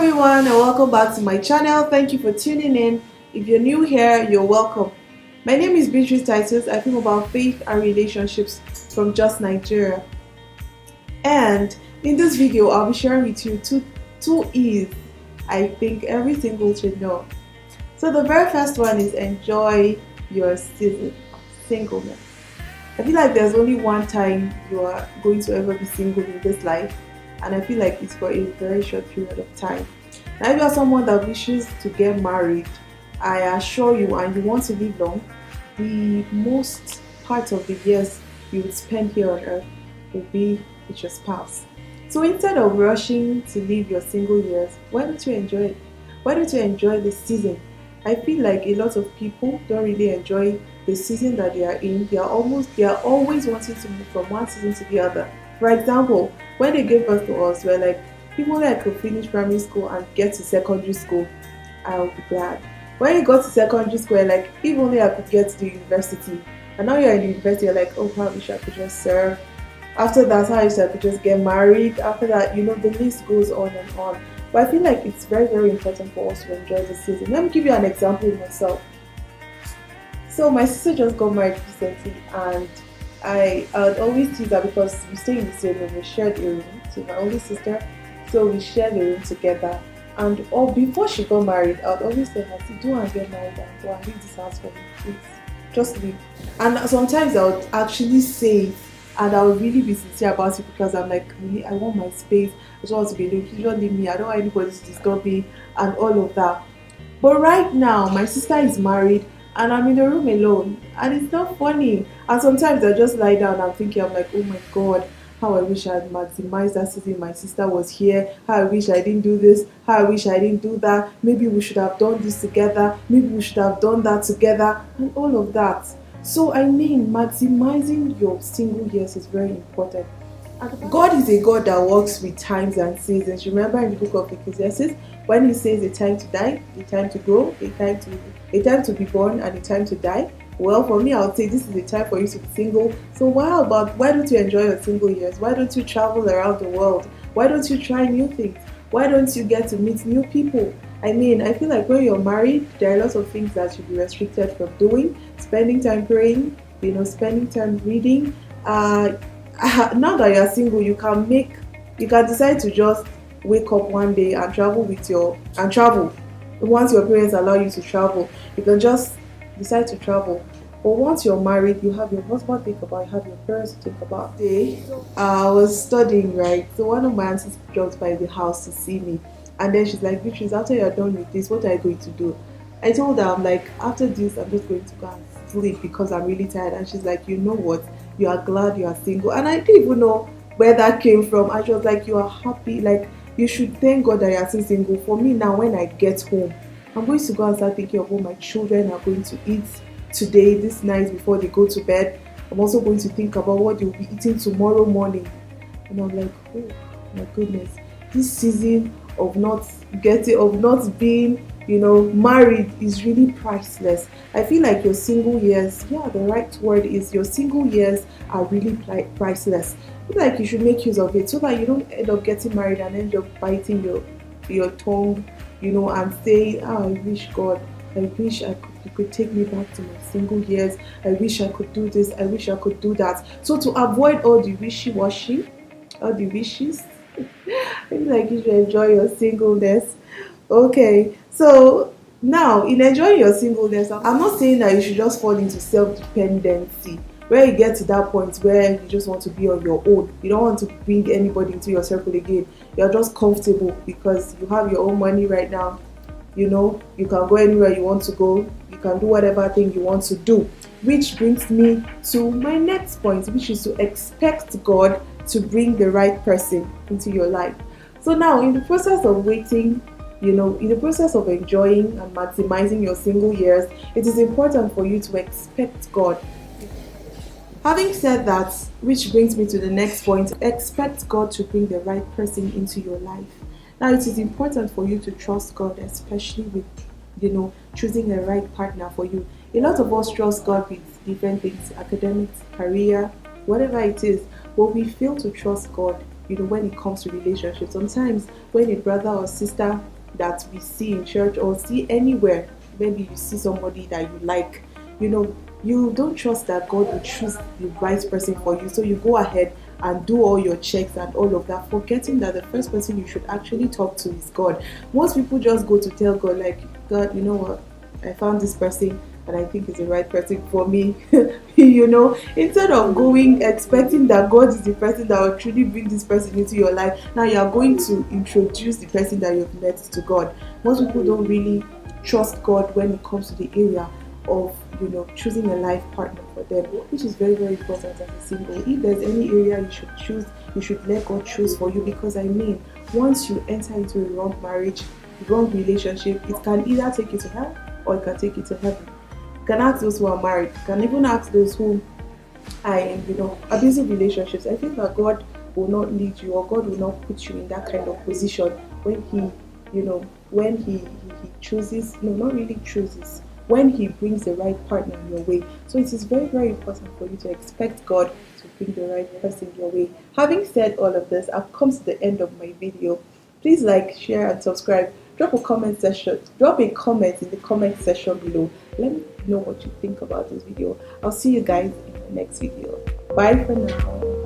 everyone, and welcome back to my channel. Thank you for tuning in. If you're new here, you're welcome. My name is Beatrice Titus. I film about faith and relationships from just Nigeria. And in this video, I'll be sharing with you two E's I think every single should know. So the very first one is enjoy your season of singleness. I feel like there's only one time you are going to ever be single in this life, and I feel like it's for a very short period of time. Now, if you are someone that wishes to get married, I assure you, and you want to live long, the most part of the years you would spend here on earth will be with your spouse. So instead of rushing to live your single years, why don't you enjoy it? Why don't you enjoy the season? I feel like a lot of people don't really enjoy the season that they are in. They are always wanting to move from one season to the other. For example, when they gave birth to us, we're like, if only I could finish primary school and get to secondary school, I'll be glad. When you got to secondary school, you're like, if only I could get to the university. And now you're in the university, you're like, oh, I wish I could just serve. After that, I wish I could just get married. After that, the list goes on and on. But I feel like it's very, very important for us to enjoy the season. Let me give you an example of myself. So my sister just got married recently, and I would always tease her because we stay in the same room. We shared a room to my older sister, so we shared a room together. And before she got married, I would always tell her, "Do and get married and go and leave this house for me, please. Just leave." And sometimes I would actually say, and I would really be sincere about it, because I'm like, really, I want my space. I just want to be alone. Please don't leave me. I don't want anybody to disturb me and all of that. But right now, my sister is married, and I'm in the room alone, and it's not funny. And sometimes I just lie down and I'm like, oh my God, how I wish I had maximized that season my sister was here. How I wish I didn't do this. How I wish I didn't do that. Maybe we should have done this together. Maybe we should have done that together, and all of that. So maximizing your single years is very important. And God is a God that works with times and seasons. Remember in the book of Ecclesiastes, when he says a time to die, a time to grow, a time to be born, and a time to die. Well, for me, I would say this is a time for you to be single. So why don't you enjoy your single years? Why don't you travel around the world? Why don't you try new things? Why don't you get to meet new people? I feel like when you're married, there are lots of things that you'll be restricted from doing. Spending time praying, spending time reading. Now that you're single, you can decide to just wake up one day and travel. Once your parents allow you to travel, you can just decide to travel. But once you're married, you have your husband to think about, you have your parents to think about. I was studying, right? So one of my aunties dropped by the house to see me. And then she's like, Beatrice, after you're done with this, what are you going to do? I told her, I'm like, after this, I'm just going to go and sleep because I'm really tired. And she's like, you know what? You are glad you are single. And I didn't even know where that came from. And she was like, you are happy. Like, you should thank God that you are still single. For me now, when I get home, I'm going to go and start thinking of what my children are going to eat today, this night before they go to bed. I'm also going to think about what they'll be eating tomorrow morning. And I'm like, oh my goodness, this season of not being married is really priceless. I feel like your single years, the right word is your single years are really priceless. I feel like you should make use of it so that you don't end up getting married and end up biting your tongue, and saying, I wish God, I wish you could take me back to my single years. I wish I could do this. I wish I could do that. So to avoid all the wishy-washy, all the wishes, I feel like you should enjoy your singleness. Okay, so now in enjoying your singleness, I'm not saying that you should just fall into self-dependency, where you get to that point where you just want to be on your own. You don't want to bring anybody into your circle again. You're just comfortable because you have your own money right now. You can go anywhere you want to go. You can do whatever thing you want to do. Which brings me to my next point, which is to expect God to bring the right person into your life. So now, in the process of waiting, in the process of enjoying and maximizing your single years, it is important for you to expect God. Having said that, which brings me to the next point, expect God to bring the right person into your life. Now, it is important for you to trust God, especially with, choosing the right partner for you. A lot of us trust God with different things, academics, career, whatever it is, but we fail to trust God, when it comes to relationships. Sometimes when a brother or sister that we see in church or see anywhere. Maybe you see somebody that you like, you don't trust that God will choose the right person for you. So you go ahead and do all your checks and all of that, forgetting that the first person you should actually talk to is God. Most people just go to tell God, like, God, you know what? I found this person and I think it's the right person for me. Instead of going expecting that God is the person that will truly bring this person into your life, now you are going to introduce the person that you've met to God. Most people don't really trust God when it comes to the area of choosing a life partner for them, which is very, very important as a single. If there's any area you should choose, you should let God choose for you, because once you enter into a wrong marriage, wrong relationship, it can either take you to hell or it can take you to heaven. You can ask those who are married, you can even ask those who are in abusive relationships. I think that God will not lead you, or God will not put you in that kind of position when he chooses, no, not really chooses, when he brings the right partner your way. So it is very, very important for you to expect God to bring the right person your way. Having said all of this, I've come to the end of my video. Please like, share, and subscribe. Drop a comment in the comment section below. Let me know what you think about this video. I'll see you guys in the next video. Bye for now.